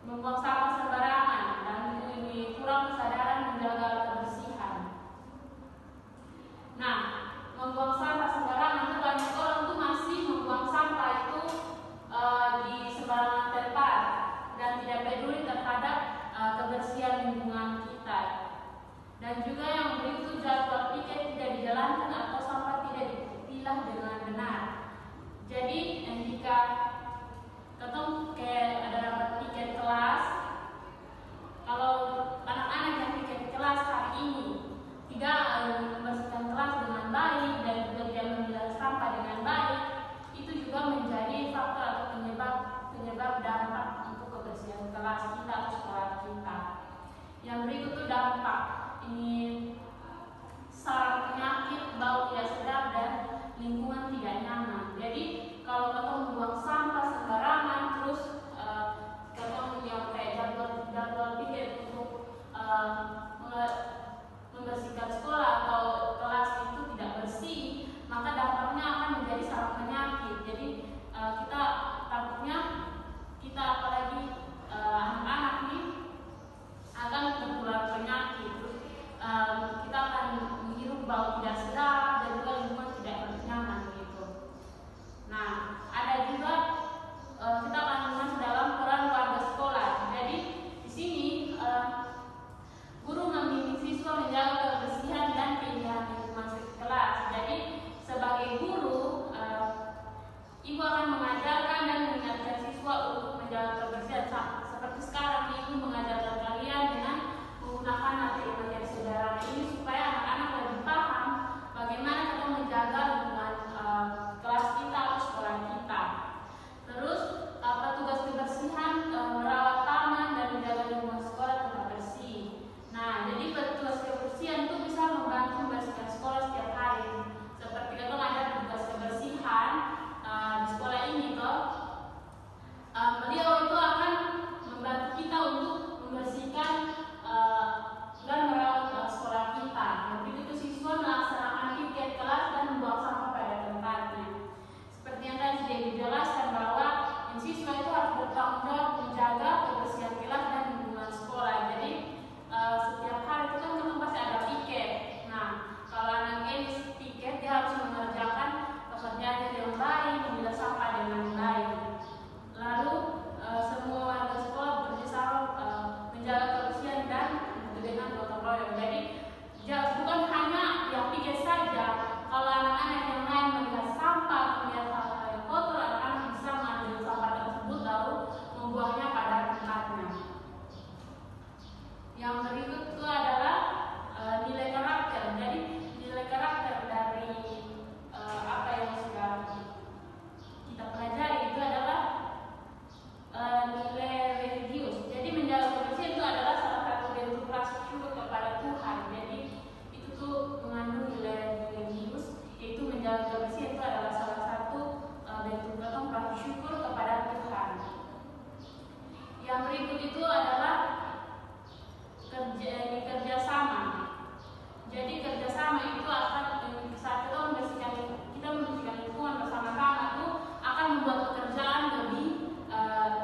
membuang sampah sembarangan, dan ini kurang kesadaran menjaga kebersihan. Nah, membuang sampah sembarangan itu banyak orang tuh masih membuang sampah itu di sembarangan tempat dan tidak peduli terhadap kebersihan lingkungan kita. Dan juga yang berikut, jadwal piket tidak dijalankan atau sampah tidak dipilah dengan benar. Jadi jika ketemu ada rapat piket kelas, kalau anak-anak yang piket kelas hari ini tidak membersihkan kelas dengan baik dan juga tidak memilah sampah dengan baik, itu juga menjadi faktor atau penyebab dampak untuk kebersihan kelas kita atau sekolah kita. Yang berikut itu dampak ini sarang penyakit, bau tidak sedap, dan lingkungan tidak nyaman. Jadi kalau kita membuang sampah sembarangan, terus kita yang kayak jadwal piket untuk membersihkan sekolah atau kelas itu tidak bersih, maka dampaknya akan menjadi sarang penyakit. Jadi kita takutnya kita apalagi anak-anak nih akan tertular penyakit. Kita akan menghirup bau tidak sedap dan juga lingkungan tidak nyaman gitu. Nah, ada juga kita akan masuk dalam peran warga sekolah. Jadi di sini guru membimbing siswa menjaga kebersihan dan keindahan lingkungan kelas. Jadi sebagai guru, ibu akan mengajarkan dan mengingatkan siswa untuk menjaga kebersihan. Seperti sekarang ibu mengajarkan kalian dengan menggunakan materi-materi sederhana ini supaya anak-anak lebih paham bagaimana kita menjaga lingkungan kelas kita atau sekolah kita. Terus petugas kebersihan merawat taman dan menjaga lingkungan sekolah tetap bersih. Nah, jadi petugas kebersihan itu bisa membantu membersihkan sekolah setiap hari. Seperti kalau ada petugas kebersihan di sekolah ini toh, beliau itu akan membantu kita untuk membersihkan dan merawat sekolah kita. Nanti itu siswa melaksanakan piket kelas dan membuang sampah pada tempatnya. Seperti yang tadi sudah dijelaskan bahwa siswa itu harus bertanggung jawab menjaga kebersihan kelas dan lingkungan sekolah. Jadi setiap hari itu kan kita pasti ada piket. Nah, kalau anak ini piket, dia harus mengerjakan pekerjaannya dengan baik, memilah sampah dengan baik. Lalu semua warga sekolah bekerja sama menjaga kebersihan dan dengan gotong royong. Jadi bukan hanya yang piket saja. Kalau anak-anak yang lain melihat sampah, melihat hal-hal yang kotor, anak-anak bisa mengambil sampah tersebut lalu membuangnya pada tempatnya. Yang berikut itu adalah nilai karakter. Jadi nilai karakter dari apa yang sudah kita pelajari itu adalah nilai religius. Jadi menjaga kebersihan itu adalah salah satu bentuk rasa syukur kepada Tuhan. Jadi itu tuh mengandung nilai religius, yaitu menjaga kebersihan itu adalah salah satu bentuk rasa syukur kepada Tuhan. Yang berikut itu adalah kerjasama. Jadi kerjasama itu akan saat kita membersihkan lingkungan bersama-sama itu akan membuat pekerjaan lebih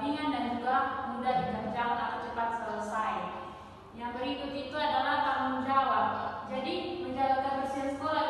ringan dan juga mudah dikerjakan atau cepat selesai. Yang berikut itu adalah tanggung jawab. Jadi menjaga kebersihan sekolah